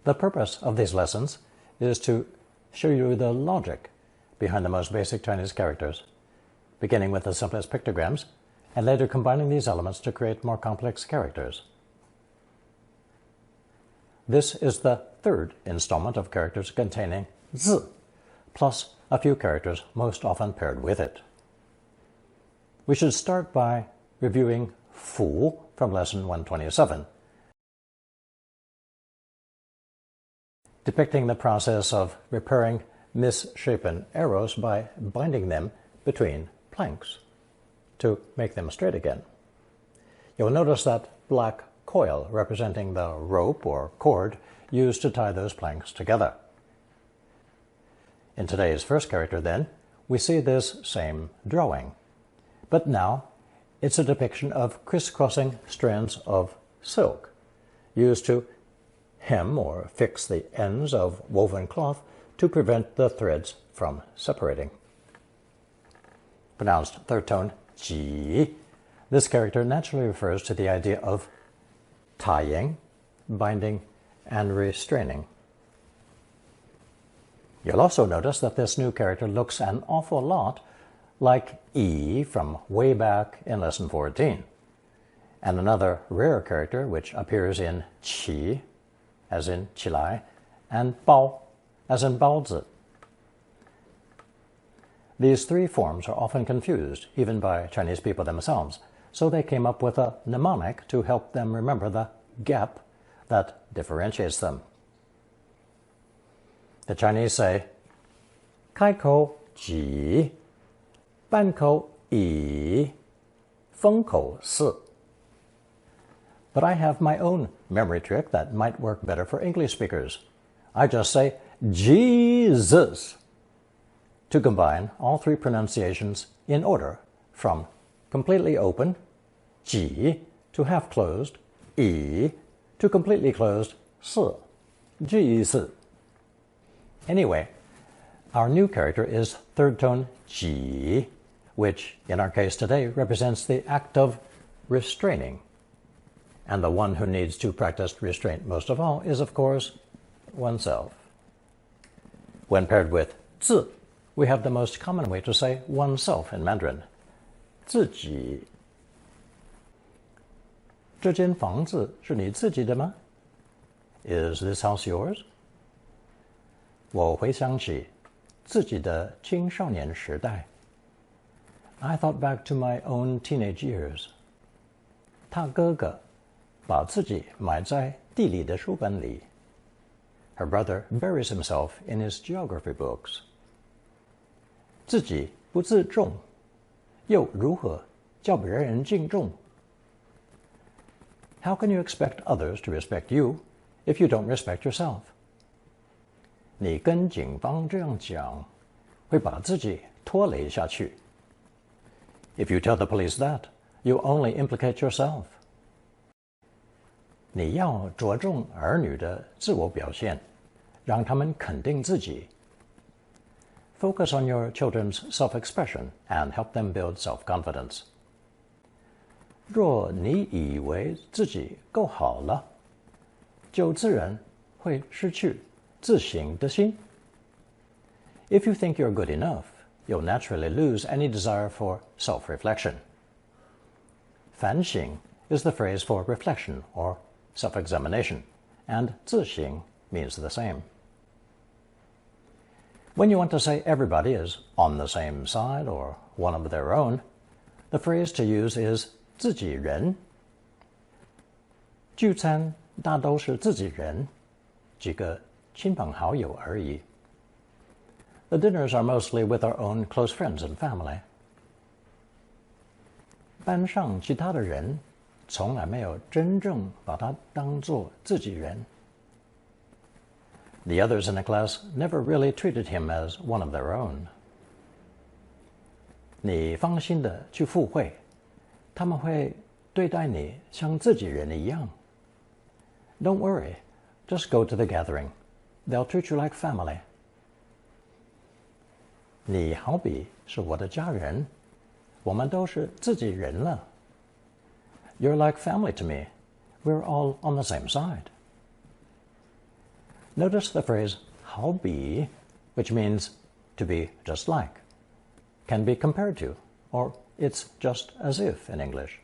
The purpose of these lessons is to show you the logic behind the most basic Chinese characters, beginning with the simplest pictograms, and later combining these elements to create more complex characters. This is the third installment of characters containing 字, plus a few characters most often paired with it. We should start by reviewing 符 from lesson 127, depicting the process of repairing misshapen arrows by binding them between planks to make them straight again. You'll notice that black coil representing the rope or cord used to tie those planks together. In today's first character, then, we see this same drawing, but now it's a depiction of crisscrossing strands of silk used to hem or fix the ends of woven cloth to prevent the threads from separating. Pronounced third tone, 己, this character naturally refers to the idea of tying, binding, and restraining. You'll also notice that this new character looks an awful lot like yi from way back in lesson 14, and another rare character which appears in qi, as in 起来, and bao, as in 包子. These three forms are often confused, even by Chinese people themselves, so they came up with a mnemonic to help them remember the gap that differentiates them. The Chinese say, 开口己, 半口乙, 封口是. But I have my own memory trick that might work better for English speakers. I just say, Jesus, to combine all three pronunciations in order from completely open, 己, to half closed, 乙, to completely closed, 是, Jesus. Anyway, our new character is third tone 己, which in our case today represents the act of restraining. And the one who needs to practice restraint most of all is, of course, oneself. When paired with 自, we have the most common way to say oneself in Mandarin, 自己. 这间房子是你自己的吗? Is this house yours? 我回想起自己的青少年时代. I thought back to my own teenage years. 他哥哥把自己埋在地理的书本里. Her brother buries himself in his geography books. 自己不自重，又如何叫别人敬重? How can you expect others to respect you if you don't respect yourself? 你跟警方这样讲，会把自己拖累下去. If you tell the police that, you only implicate yourself. 你要着重儿女的自我表现，让他们肯定自己. Focus on your children's self-expression and help them build self-confidence. 若你以为自己够好了，就自然会失去自省的心. If you think you're good enough, you'll naturally lose any desire for self-reflection. 反省 is the phrase for reflection or self-examination, and 自省 means the same. When you want to say everybody is on the same side or one of their own, the phrase to use is 自己人. 聚餐大都是自己人，几个亲朋好友而已. The dinners are mostly with our own close friends and family. 班上其他的人从来没有真正把他当作自己人. The others in the class never really treated him as one of their own. 你放心的去赴会，他们会对待你像自己人一样. Don't worry, just go to the gathering. They'll treat you like family. 你好比是我的家人，我们都是自己人了. You're like family to me. We're all on the same side. Notice the phrase 好比, which means to be just like, can be compared to, or it's just as if in English.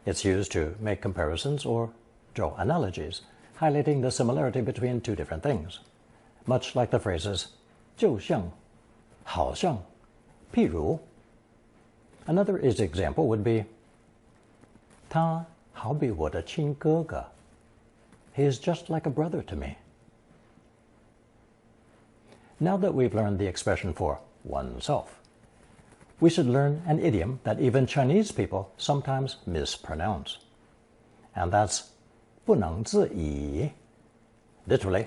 It's used to make comparisons or draw analogies, highlighting the similarity between two different things, much like the phrases 就像,好像,譬如. Another easy example would be 他好比我的亲哥哥. He is just like a brother to me. Now that we've learned the expression for oneself, we should learn an idiom that even Chinese people sometimes mispronounce. And that's 不能自已. Literally,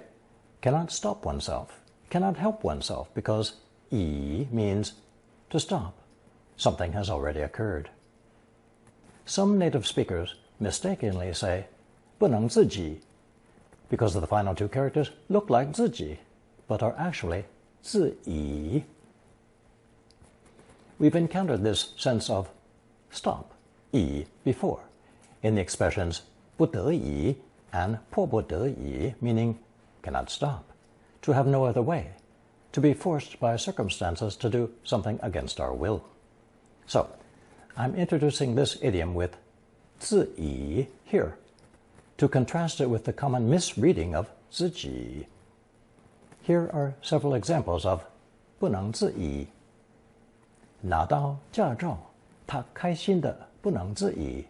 cannot stop oneself, cannot help oneself, because 已 means to stop. Something has already occurred. Some native speakers mistakenly say 不能自己 because the final two characters look like 自己 but are actually 自己. We've encountered this sense of stop, 已 before, in the expressions 不得已 and 迫不得已, meaning cannot stop, to have no other way, to be forced by circumstances to do something against our will. So, I'm introducing this idiom with 自己 here, to contrast it with the common misreading of 自己. Here are several examples of 不能自已. 拿到驾照，他开心的不能自已.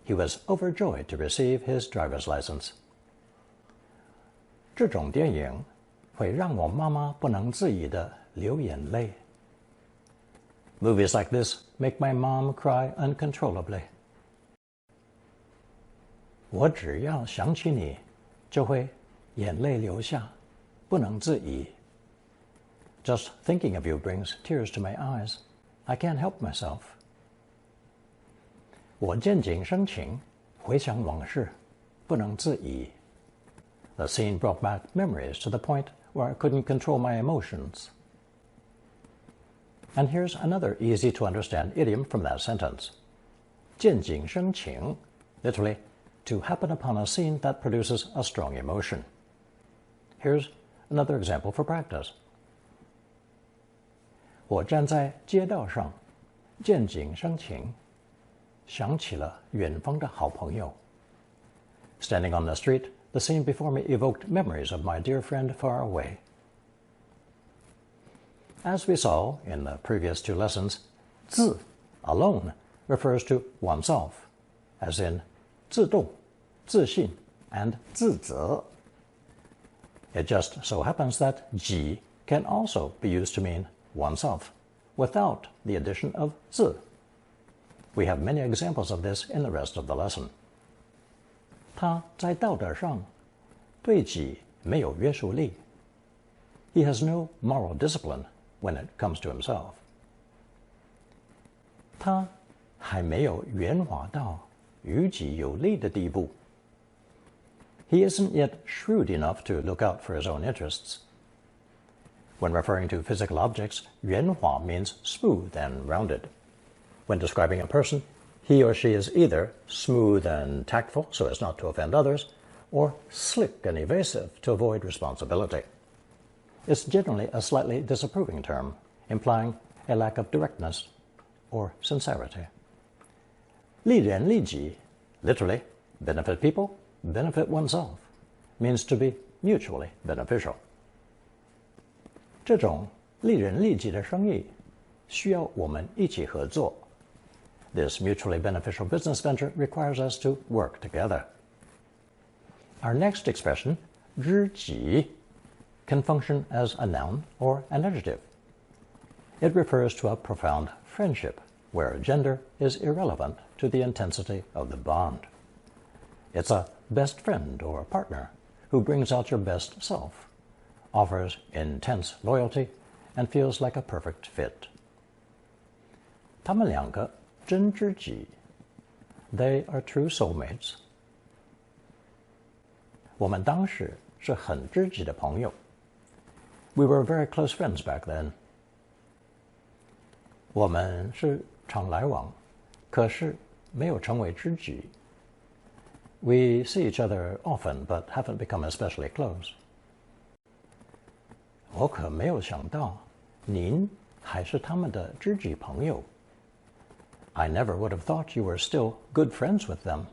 He was overjoyed to receive his driver's license. 这种电影会让我妈妈不能自已的流眼泪. Movies like this make my mom cry uncontrollably. 我只要想起你，就会眼泪流下，不能自已. Just thinking of you brings tears to my eyes. I can't help myself. 我见景生情，回想往事，不能自已. The scene brought back memories to the point where I couldn't control my emotions. And here's another easy-to-understand idiom from that sentence. 见景生情, literally, to happen upon a scene that produces a strong emotion. Here's another example for practice. 我站在街道上，见景生情，想起了远方的好朋友. Standing on the street, the scene before me evoked memories of my dear friend far away. As we saw in the previous two lessons, 自 alone refers to oneself, as in 自动, 自信, and 自责. It just so happens that 己 can also be used to mean oneself, without the addition of 自. We have many examples of this in the rest of the lesson. 他在道德上对己没有约束力. He has no moral discipline when it comes to himself. 他还没有圆滑到于己有利的地步. He isn't yet shrewd enough to look out for his own interests. When referring to physical objects, 圆滑 means smooth and rounded. When describing a person, he or she is either smooth and tactful so as not to offend others, or slick and evasive to avoid responsibility. It's generally a slightly disapproving term, implying a lack of directness or sincerity. 利人利己, literally, benefit people, benefit oneself, means to be mutually beneficial. 这种利人利己的生意需要我们一起合作. This mutually beneficial business venture requires us to work together. Our next expression, 知己, can function as a noun or an adjective. It refers to a profound friendship where gender is irrelevant to the intensity of the bond. It's a best friend or partner who brings out your best self, offers intense loyalty, and feels like a perfect fit. 他们两个真知己. They are true soulmates. 我们当时是很知己的朋友. We were very close friends back then. 我们是常来往，可是没有成为知己. We see each other often, but haven't become especially close. 我可没有想到，您还是他们的知己朋友。I never would have thought you were still good friends with them.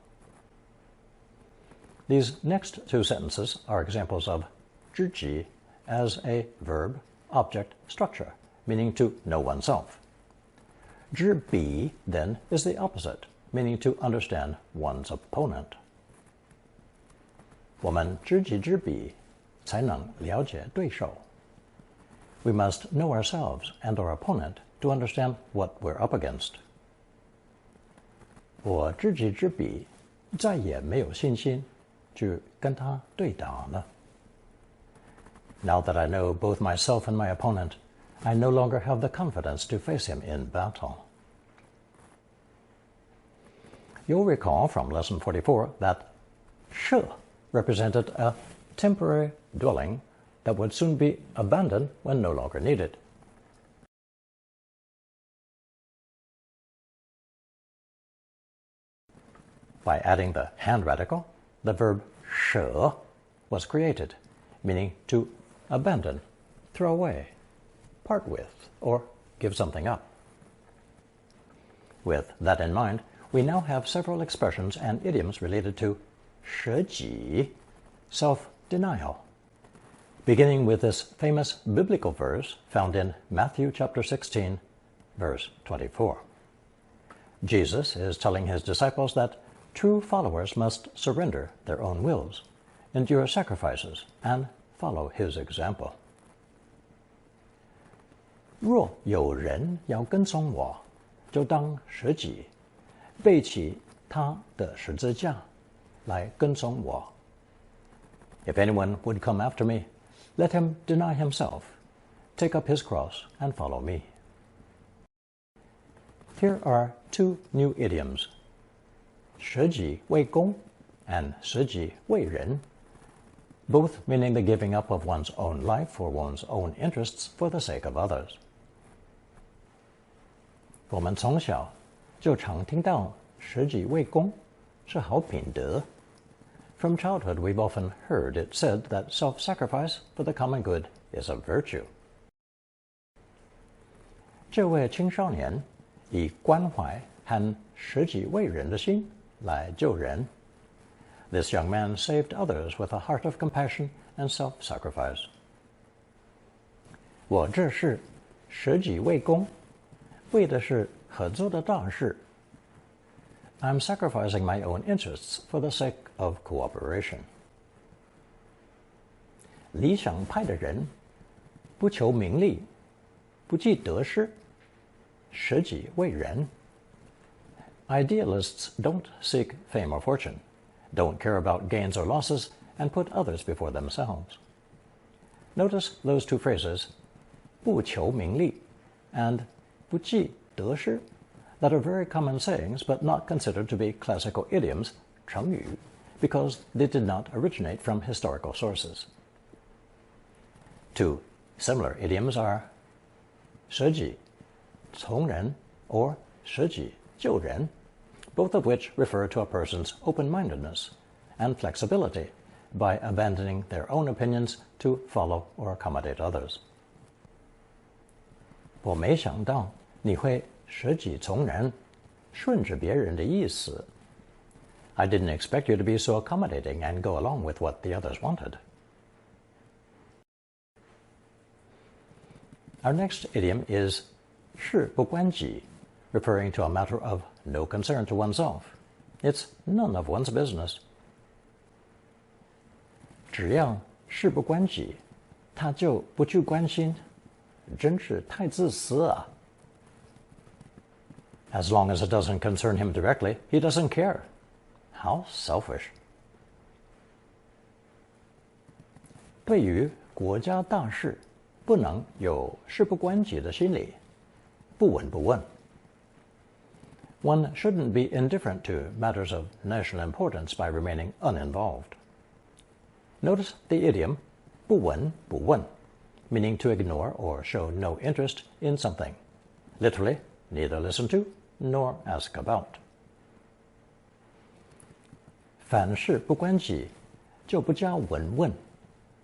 These next two sentences are examples of 知己 as a verb-object structure, meaning to know oneself. 知彼 then is the opposite, meaning to understand one's opponent. 我们知己知彼，才能了解对手。We must know ourselves and our opponent to understand what we're up against. 我知己知彼，再也没有信心去跟他对打了。Now that I know both myself and my opponent, I no longer have the confidence to face him in battle. You'll recall from lesson 44 that 舍 represented a temporary dwelling that would soon be abandoned when no longer needed. By adding the hand radical, the verb 舍 was created, meaning to abandon, throw away, part with, or give something up. With that in mind, we now have several expressions and idioms related to 舍己, self-denial, beginning with this famous biblical verse found in Matthew chapter 16, verse 24. Jesus is telling his disciples that true followers must surrender their own wills, endure sacrifices, and follow his example. 若有人要跟从我，就当舍己，背起他的十字架，来跟从我。If anyone would come after me, let him deny himself, take up his cross, and follow me. Here are two new idioms, 舍己為公 and 捨己為人, both meaning the giving up of one's own life for one's own interests for the sake of others. 我们从小就常听到舍己為公是好品德。From childhood, we've often heard it said that self-sacrifice for the common good is a virtue. 这位青少年以关怀和舍己為人的心来救人。This young man saved others with a heart of compassion and self-sacrifice. 我这是舍己為公，为的是合作的大事。I'm sacrificing my own interests for the sake of cooperation. 理想派的人不求名利，不计得失，舍己為人。Idealists don't seek fame or fortune, don't care about gains or losses, and put others before themselves. Notice those two phrases, 不求名利 and 不计得失, that are very common sayings but not considered to be classical idioms, 成语, because they did not originate from historical sources. Two similar idioms are 捨己從人 or 捨己救人, both of which refer to a person's open-mindedness and flexibility by abandoning their own opinions to follow or accommodate others. 我没想到你会捨己從人，順着別人的意思。I didn't expect you to be so accommodating and go along with what the others wanted. Our next idiom is 事不關己, referring to a matter of no concern to oneself. It's none of one's business. 只要事不關己，他就不去關心，真是太自私啊。As long as it doesn't concern him directly, he doesn't care. How selfish. 对于国家大事，不能有事不關己的心理，不聞不問。One shouldn't be indifferent to matters of national importance by remaining uninvolved. Notice the idiom 不聞不問, meaning to ignore or show no interest in something. Literally, neither listen to nor ask about. 凡事不关己，就不加闻问，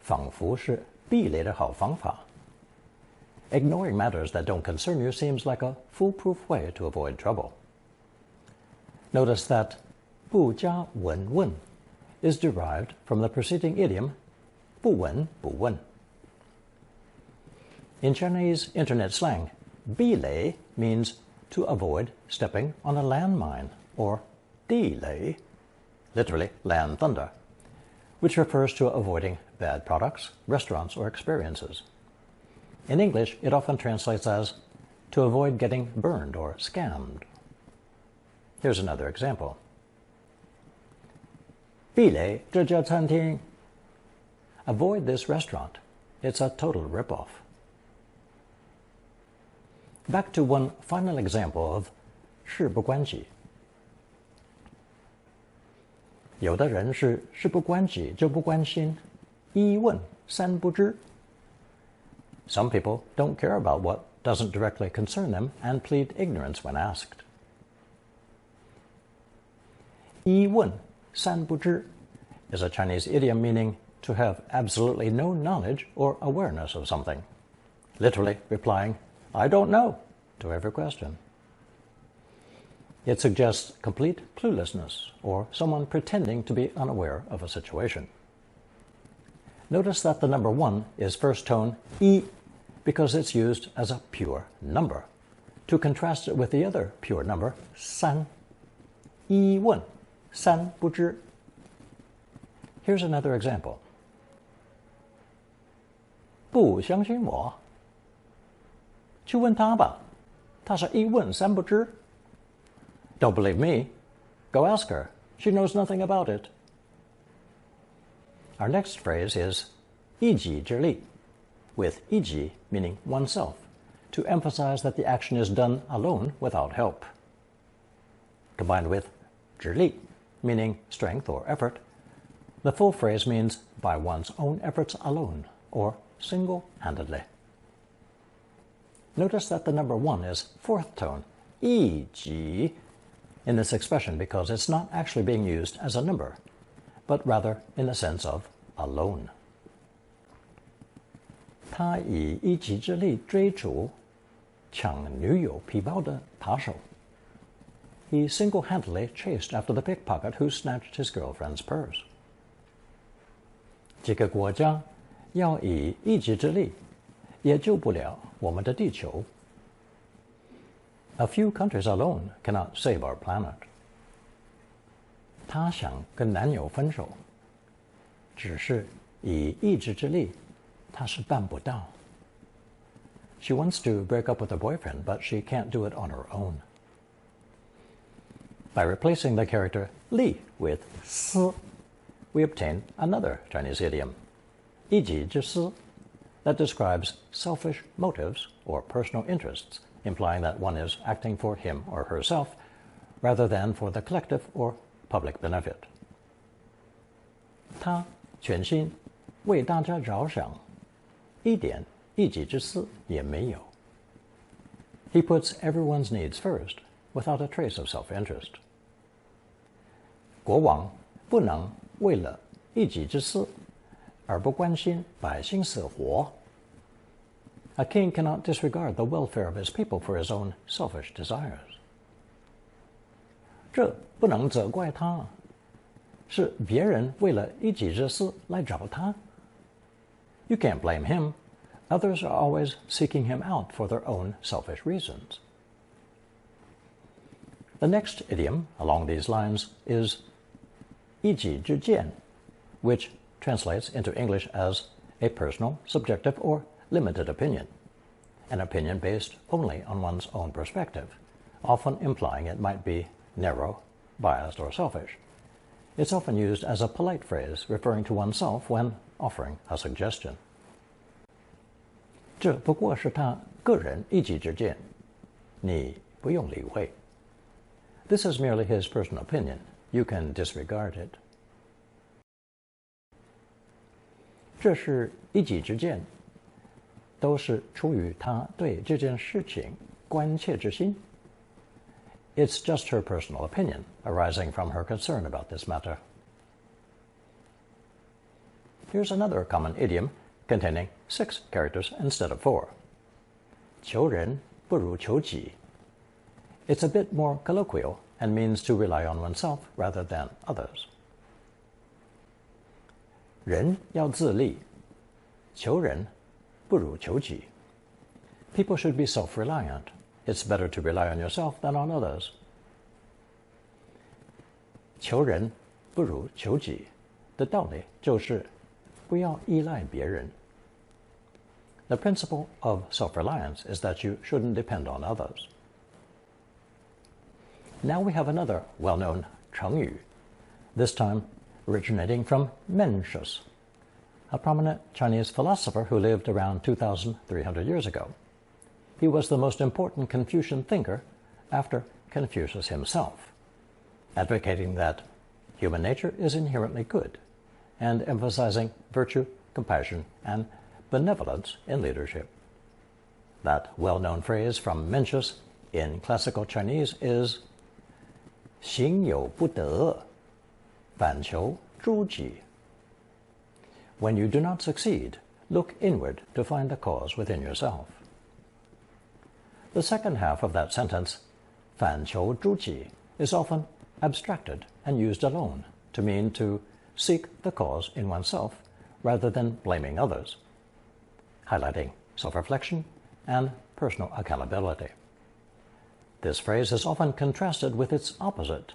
仿佛是避雷的好方法。Ignoring matters that don't concern you seems like a foolproof way to avoid trouble. Notice that 不加闻问 is derived from the preceding idiom 不闻不问. In Chinese internet slang, 避雷 means to avoid stepping on a landmine, or 地雷, literally land thunder, which refers to avoiding bad products, restaurants, or experiences. In English, it often translates as to avoid getting burned or scammed. Here's another example. 避雷这家餐厅. Avoid this restaurant. It's a total ripoff. Back to one final example of 事不关己. 有的人是事不关己就不关心，一问三不知. Some people don't care about what doesn't directly concern them and plead ignorance when asked. 一问三不知 is a Chinese idiom meaning to have absolutely no knowledge or awareness of something, literally replying, I don't know, to every question. It suggests complete cluelessness or someone pretending to be unaware of a situation. Notice that the number 1 is first tone 一 because it's used as a pure number, to contrast it with the other pure number 三. 一问三不知. Here's another example. 不相信我，去问他吧，他是一问三不知. Don't believe me? Go ask her. She knows nothing about it. Our next phrase is 一己之力, with 一己 meaning oneself, to emphasize that the action is done alone without help. Combined with 之力, meaning strength or effort, the full phrase means by one's own efforts alone, or single-handedly. Notice that the number 1 is fourth tone, 一己, in this expression because it's not actually being used as a number, but rather in the sense of alone. 他以一己之力追逐抢女友皮包的扒手. He single-handedly chased after the pickpocket who snatched his girlfriend's purse. 几个国家要以一己之力也救不了我们的地球. A few countries alone cannot save our planet. 她想跟男友分手，只是以一己之力，她是办不到. She wants to break up with her boyfriend, but she can't do it on her own. By replacing the character 力 with 私, we obtain another Chinese idiom, 一己之私, that describes selfish motives or personal interests, implying that one is acting for him or herself rather than for the collective or public benefit. 他全心为大家着想，一点一己之私也没有. He puts everyone's needs first, without a trace of self-interest. 国王不能为了一己之私而不关心百姓死活. A king cannot disregard the welfare of his people for his own selfish desires. 这不能责怪他，是别人为了一己之私来找他. You can't blame him. Others are always seeking him out for their own selfish reasons. The next idiom along these lines is 一己之见, which translates into English as a personal, subjective, or limited opinion, an opinion based only on one's own perspective, often implying it might be narrow, biased, or selfish. It's often used as a polite phrase referring to oneself when offering a suggestion. 这不过是他个人一己之见，你不用理会. This is merely his personal opinion. You can disregard it. 这是一己之见，都是出于他对这件事情关切之心. It's just her personal opinion, arising from her concern about this matter. Here's another common idiom containing 6 characters instead of 4. 求人不如求己. It's a bit more colloquial and means to rely on oneself rather than others. 人要自立，求人不如求己. People should be self-reliant. It's better to rely on yourself than on others. 求人不如求己的道理就是不要依赖别人. The principle of self-reliance is that you shouldn't depend on others. Now we have another well-known 成语, this time originating from Mencius, a prominent Chinese philosopher who lived around 2,300 years ago. He was the most important Confucian thinker after Confucius himself, advocating that human nature is inherently good and emphasizing virtue, compassion, and benevolence in leadership. That well-known phrase from Mencius in classical Chinese is 行有不得，反求诸己. When you do not succeed, look inward to find the cause within yourself. The second half of that sentence, 反求诸己, is often abstracted and used alone to mean to seek the cause in oneself rather than blaming others, highlighting self-reflection and personal accountability. This phrase is often contrasted with its opposite,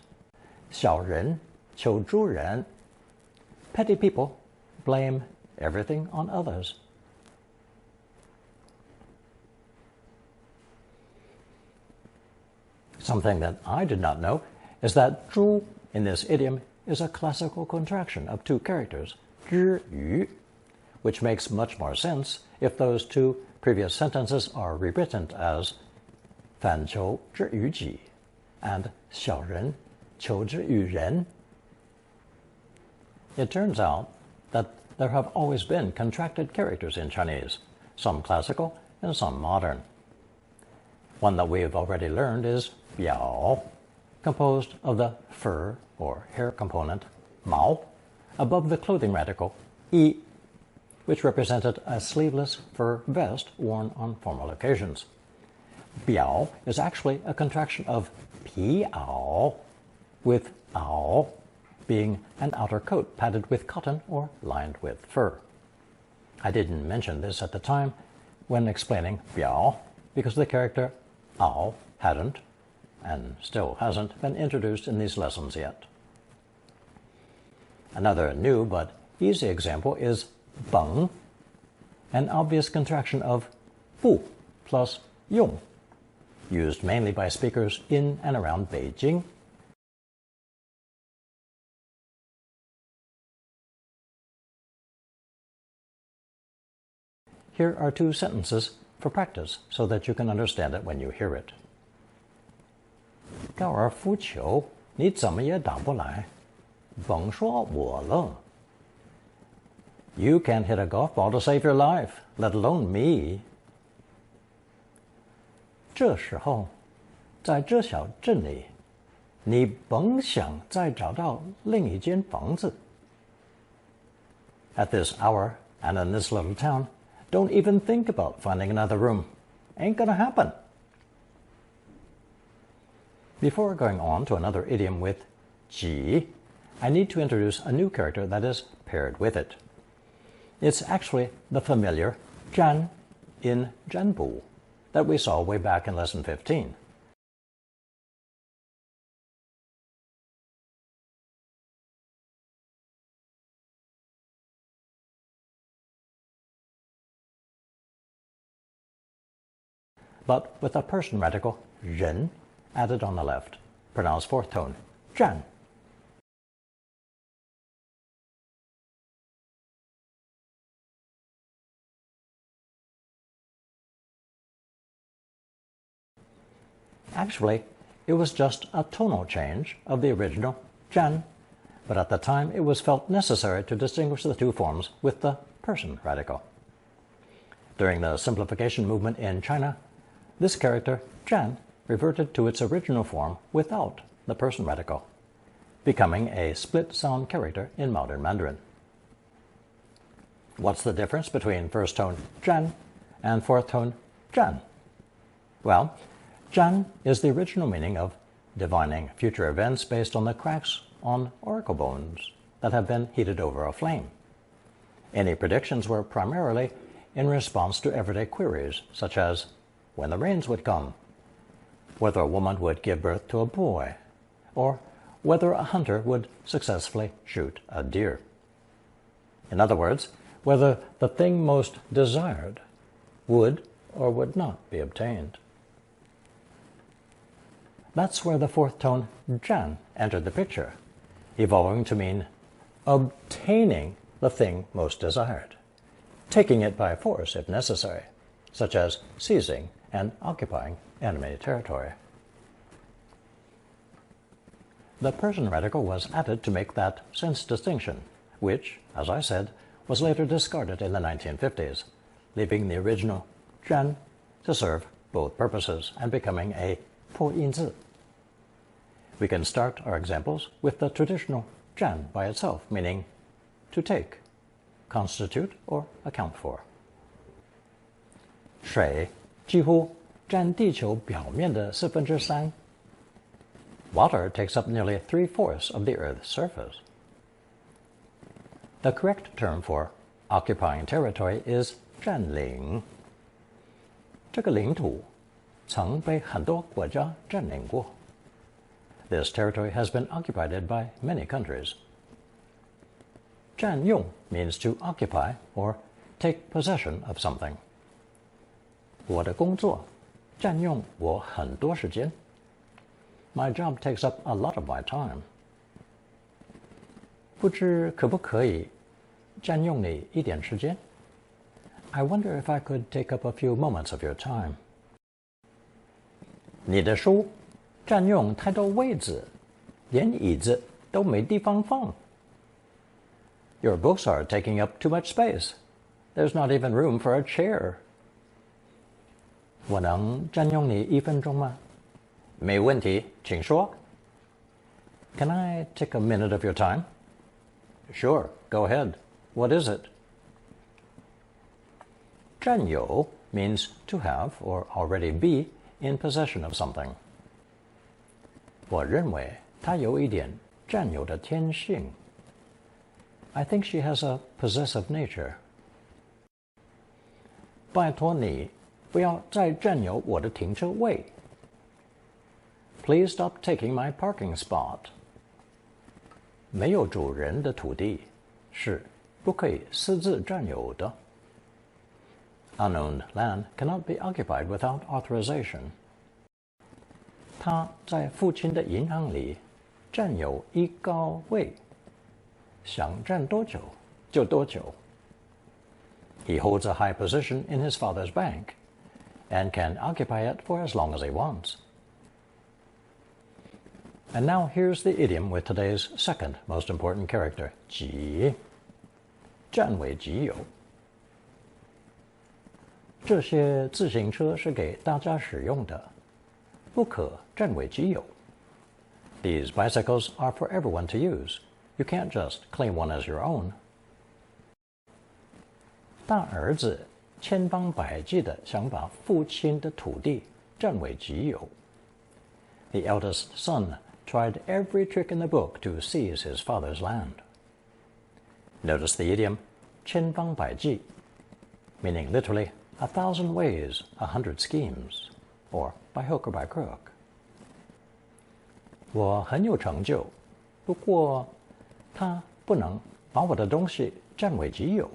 小人求诸人. Petty people blame everything on others. Something that I did not know is that 诸 in this idiom is a classical contraction of 2 characters, 知与, which makes much more sense if those 2 previous sentences are rewritten as 反求之于己 and 小人求之于人. It turns out that there have always been contracted characters in Chinese, some classical and some modern. One that we have already learned is 表, composed of the fur or hair component, 毛, above the clothing radical, 衣, which represented a sleeveless fur vest worn on formal occasions. 表 is actually a contraction of 皮袄, with 袄being an outer coat padded with cotton or lined with fur. I didn't mention this at the time when explaining 表because the character 袄 hadn't, and still hasn't, been introduced in these lessons yet. Another new but easy example is 本, an obvious contraction of 不 plus 用, used mainly by speakers in and around Beijing. Here are 2 sentences for practice so that you can understand it when you hear it. 高尔夫球你怎么也打不来，甭说我了。You can't hit a golf ball to save your life, let alone me. 这时候，在这小镇里，你甭想再找到另一间房子。At this hour and in this little town, don't even think about finding another room. Ain't gonna happen. Before going on to another idiom with 己, I need to introduce a new character that is paired with it. It's actually the familiar 占 in 占卜 that we saw way back in lesson 15. But with a person radical 人 added on the left, pronounced 4th tone, 占. Actually, it was just a tonal change of the original 占, but at the time it was felt necessary to distinguish the 2 forms with the person radical. During the simplification movement in China, this character 占 reverted to its original form without the person radical, becoming a split sound character in modern Mandarin. What's the difference between first tone 占 and fourth tone 占? Well, 占 is the original meaning of divining future events based on the cracks on oracle bones that have been heated over a flame. Any predictions were primarily in response to everyday queries, such as when the rains would come, whether a woman would give birth to a boy, or whether a hunter would successfully shoot a deer. In other words, whether the thing most desired would or would not be obtained. That's where the fourth tone 占 entered the picture, evolving to mean obtaining the thing most desired, taking it by force if necessary, such as seizing and occupying enemy territory. The Persian radical was added to make that sense distinction, which, as I said, was later discarded in the 1950s, leaving the original 占 to serve both purposes and becoming a 破音字. We can start our examples with the traditional 占 by itself, meaning to take, constitute, or account for. 水几乎占地球表面的3/4. Water takes up nearly 3/4 of the Earth's surface. The correct term for occupying territory is 占领. 这个领土曾被很多国家占领过. This territory has been occupied by many countries. 占用 means to occupy or take possession of something. 我的工作占用我很多时间. My job takes up a lot of my time. 不知可不可以占用你一点时间? I wonder if I could take up a few moments of your time. 你的书占用太多位子，连椅子都没地方放. Your books are taking up too much space. There's not even room for a chair. 我能占用你1分钟吗? 没问题，请说. Can I take a minute of your time? Sure, go ahead. What is it? 占有 means to have or already be in possession of something. 我认为她有一点占有的天性. I think she has a possessive nature. 拜托你不要再占有我的停车位. Please stop taking my parking spot. 没有主人的土地是不可以私自占有的. Unowned land cannot be occupied without authorization. 他在父亲的银行里占有一高位，想占多久就多久. He holds a high position in his father's bank and can occupy it for as long as he wants. And now here's the idiom with today's second most important character, 己, 占为己有. 这些自行车是给大家使用的，不可占为己有. These bicycles are for everyone to use. You can't just claim one as your own. 大儿子千方百计地想把父亲的土地占为己有. The eldest son tried every trick in the book to seize his father's land. Notice the idiom 千方百计, meaning literally 1,000 ways, 100 schemes, or by hook or by crook. 我很有成就，不过他不能把我的东西占为己有.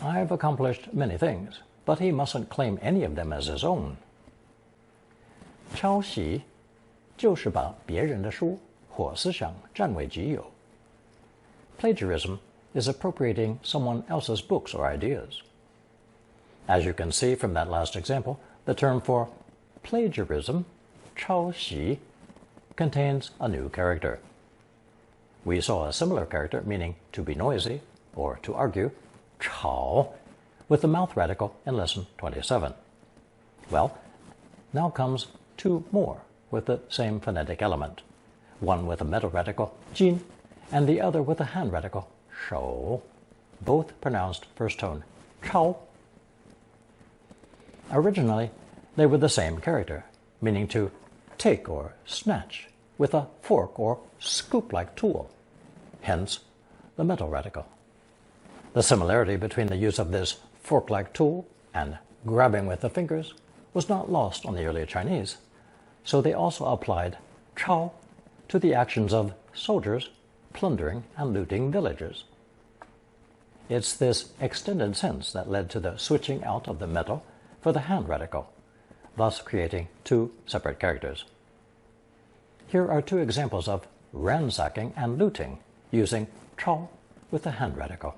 I've accomplished many things, but he mustn't claim any of them as his own. 抄袭就是把别人的书或思想占为己有. Plagiarism is appropriating someone else's books or ideas. As you can see from that last example, the term for plagiarism, 抄袭, contains a new character. We saw a similar character meaning to be noisy or to argue, 吵, with the mouth radical in lesson 27. Well, now comes two more with the same phonetic element, one with a metal radical, 金, and the other with a hand radical, 手. both pronounced first tone, 抄. Originally, they were the same character, meaning to take or snatch with a fork or scoop-like tool, hence the middle radical. The similarity between the use of this fork-like tool and grabbing with the fingers was not lost on the early Chinese, so they also applied 抄 to the actions of soldiers plundering and looting villages. It's this extended sense that led to the switching out of the middle for the hand radical, thus creating two separate characters. Here are two examples of ransacking and looting using 抄 with the hand radical.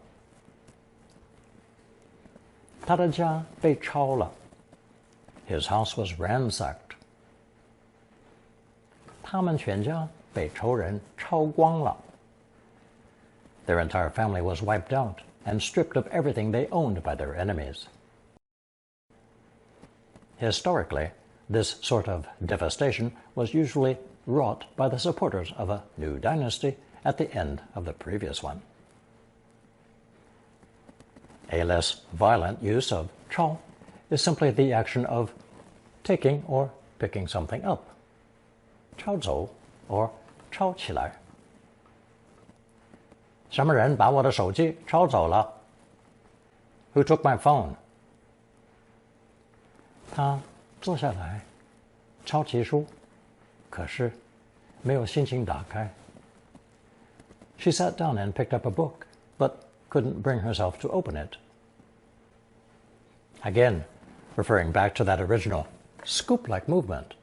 他的家被抄了. His house was ransacked. 他们全家被仇人抄光了. Their entire family was wiped out and stripped of everything they owned by their enemies. Historically, this sort of devastation was usually wrought by the supporters of a new dynasty at the end of the previous one. A less violent use of 抄 is simply the action of taking or picking something up, 抄走 or 抄起来. 什么人把我的手机抄走了? Who took my phone? 他坐下来抄起书，可是没有心情打开。She sat down and picked up a book, but couldn't bring herself to open it. Again, referring back to that original scoop-like movement,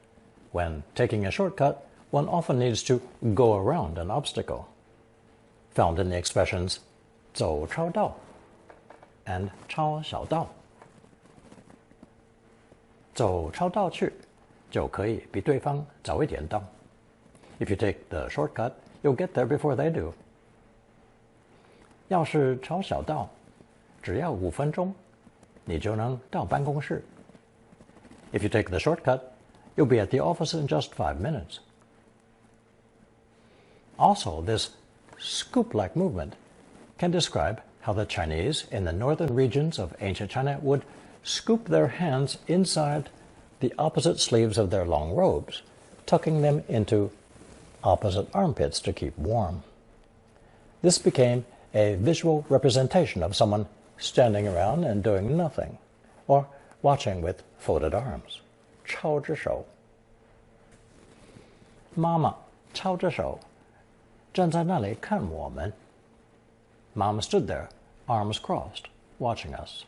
when taking a shortcut, one often needs to go around an obstacle, found in the expressions 走超道 and 抄小道. 走超道去就可以比对方早一点到. If you take the shortcut, you'll get there before they do. 要是抄小道，只要5分钟，你就能到办公室. If you take the shortcut, you'll be at the office in just 5 minutes. Also, this scoop-like movement can describe how the Chinese in the northern regions of ancient China would scoop their hands inside the opposite sleeves of their long robes, tucking them into opposite armpits to keep warm. This became a visual representation of someone standing around and doing nothing, or watching with folded arms. 抄着手. 妈妈抄着手，站在那里看我们. Mom stood there, arms crossed, watching us.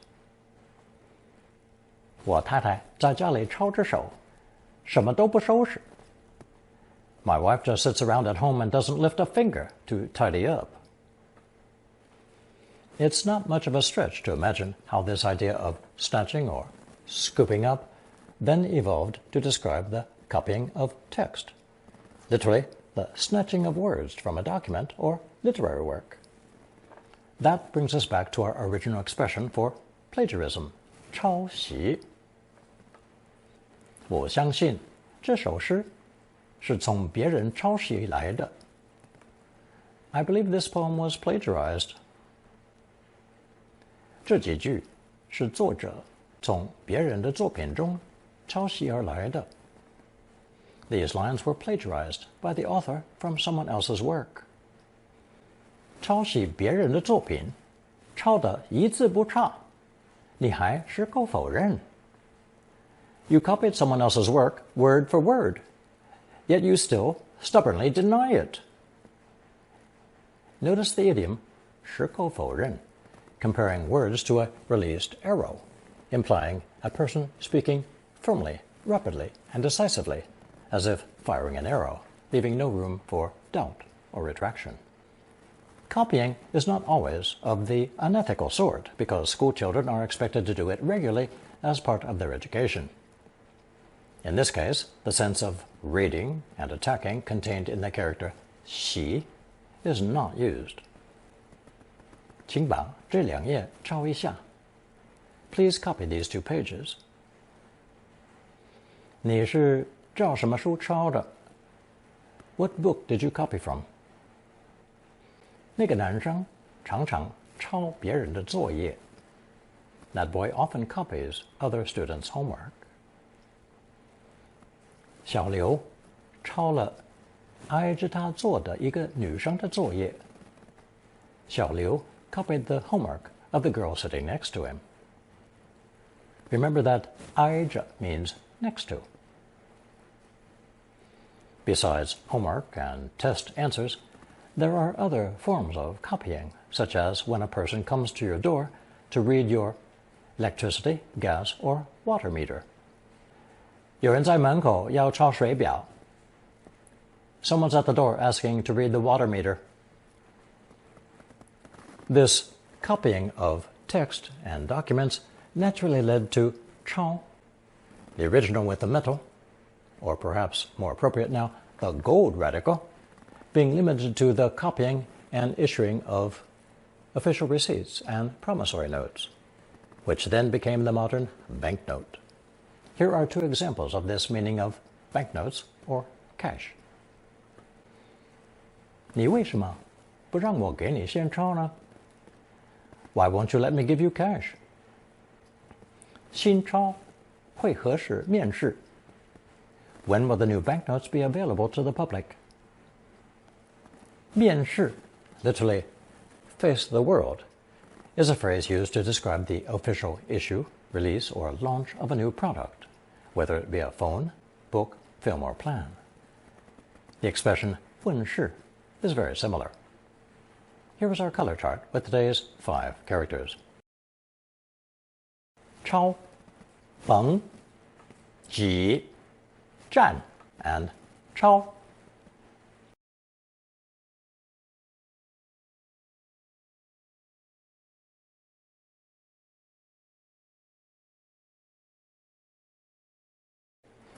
我太太在家里抄着手，什么都不收拾. My wife just sits around at home and doesn't lift a finger to tidy up. It's not much of a stretch to imagine how this idea of snatching or scooping up then evolved to describe the copying of text, literally the snatching of words from a document or literary work. That brings us back to our original expression for plagiarism, 抄袭. 我相信这首诗是从别人抄袭来的. I believe this poem was plagiarized. 这几句是作者从别人的作品中抄袭而来的. These lines were plagiarized by the author from someone else's work. 抄袭别人的作品，抄得一字不差，你还矢口否认. You copied someone else's work word for word, yet you still stubbornly deny it. Notice the idiom 矢口否认, comparing words to a released arrow, implying a person speaking firmly, rapidly, and decisively, as if firing an arrow, leaving no room for doubt or retraction. Copying is not always of the unethical sort, because school children are expected to do it regularly as part of their education. In this case, the sense of raiding and attacking contained in the character 袭 is not used. 请把这2页抄一下. Please copy these 2 pages. 你是照什么书抄的? What book did you copy from? 那个男生常常抄别人的作业. That boy often copies other students' homework. 小刘抄了挨着他坐的一个女生的作业. 小刘 copied the homework of the girl sitting next to him. Remember that 挨着 means next to. Besides homework and test answers, there are other forms of copying, such as when a person comes to your door to read your electricity, gas, or water meter. 有人在门口要抄水表. Someone's at the door asking to read the water meter. This copying of text and documents naturally led to 抄, the original with the metal, or perhaps more appropriate now, the gold radical, being limited to the copying and issuing of official receipts and promissory notes, which then became the modern banknote. Here are two examples of this meaning of banknotes or cash. 你为什么不让我给你现钞呢? Why won't you let me give you cash? 新钞会何时面世? When will the new banknotes be available to the public? 面世, literally face the world, is a phrase used to describe the official issue, release, or launch of a new product, whether it be a phone, book, film, or plan. The expression 问世 is very similar. Here is our color chart with today's 5 characters. 抄, 绑, 己, 占, and 抄.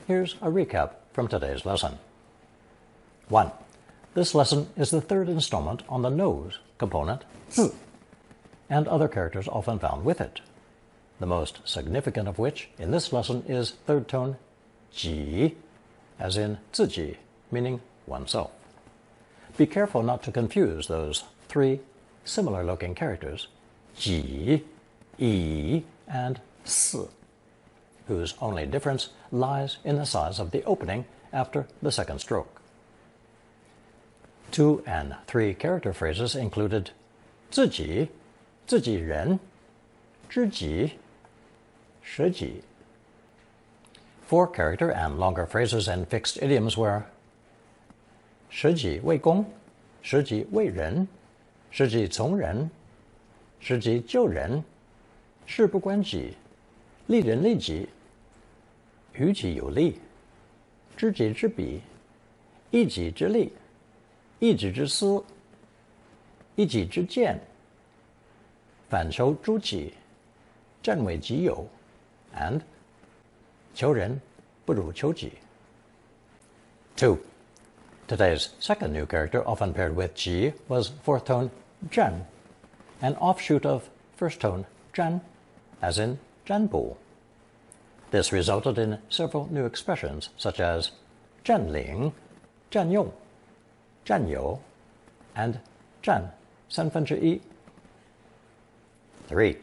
Here's a recap from today's lesson. 1. This lesson is the third installment on the nose component, 字, and other characters often found with it, the most significant of which in this lesson is third tone 己, as in 自己, meaning oneself. Be careful not to confuse those 3 similar-looking characters, 己, 乙, and 私, whose only difference lies in the size of the opening after the second stroke. 2 and 3 character phrases included 自己, 自己人, 知己, 舍己. 4 character and longer phrases and fixed idioms were 舍己为公, 舍己为人, 舍己从人, 舍己救人, 事不关己, 利人利己, 于己有利, 知己知彼, 一己之力, 一己之私, 一己之见, 反求诸己, 占为己有, and 求人不如求己. 2. Today's second new character, often paired with ji, was fourth tone 占, an offshoot of first tone 占, as in 占卜. This resulted in several new expressions, such as 占领, 占用, 占有, and 占三分之一. 3.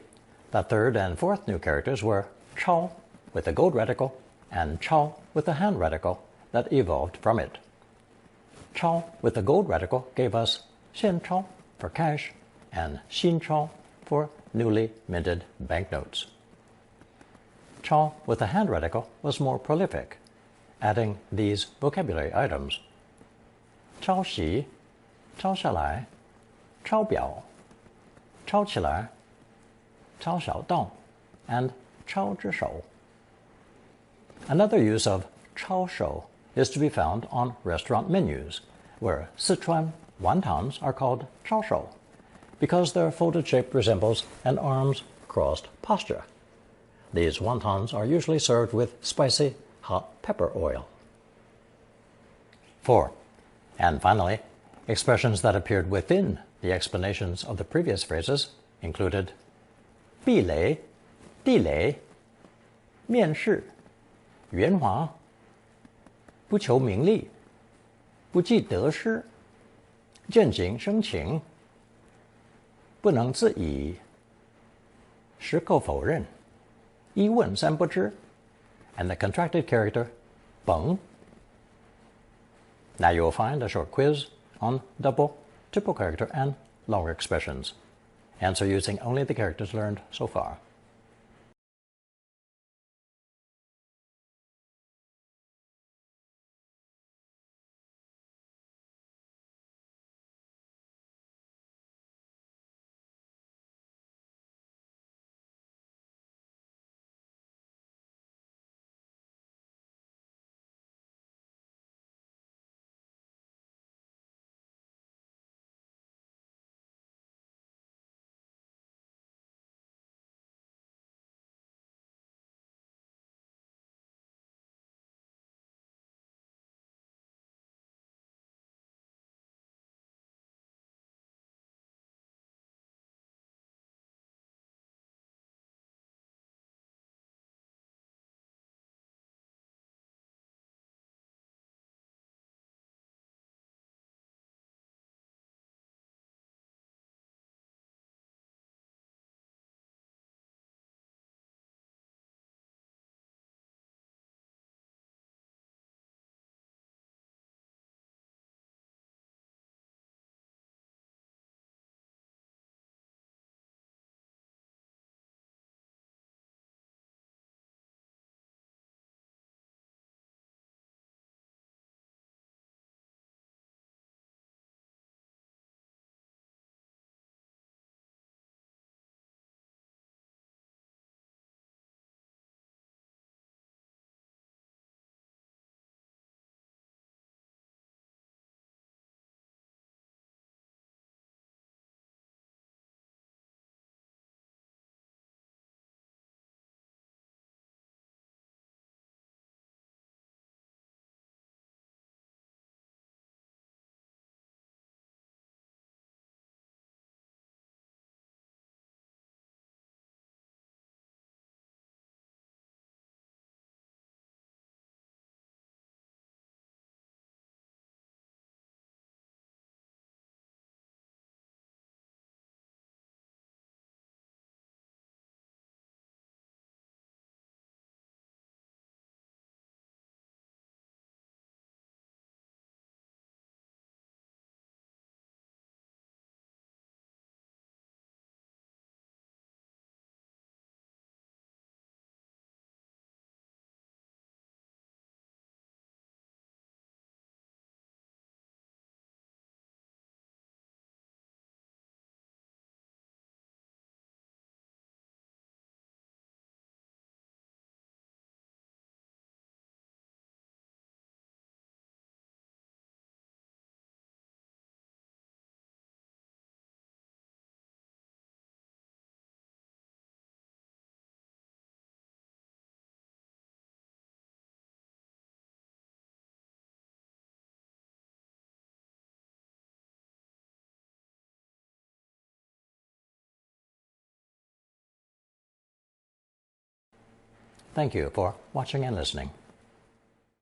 The third and fourth new characters were 抄, with the gold radical, and 抄, with the hand radical, that evolved from it. 抄, with the gold radical, gave us 现钞 for cash, and 新钞 for newly minted banknotes. 抄, with the hand radical, was more prolific, adding these vocabulary items: 抄袭, 抄下来, 抄表, 抄起来, 抄小道, and 抄之手. Another use of 抄手 is to be found on restaurant menus, where Sichuan wontons are called 抄手, because their folded shape resembles an arms-crossed posture. These wontons are usually served with spicy hot pepper oil. 4. And finally, expressions that appeared within the explanations of the previous phrases included 避雷, 地雷, 面试, 圆滑, 不求名利, 不计得失, 见景生情,不能自已，矢口否认，一问三不知, and the contracted character 本. Now you will find a short quiz on double, triple character, and longer expressions. Answer using only the characters learned so far. Thank you for watching and listening.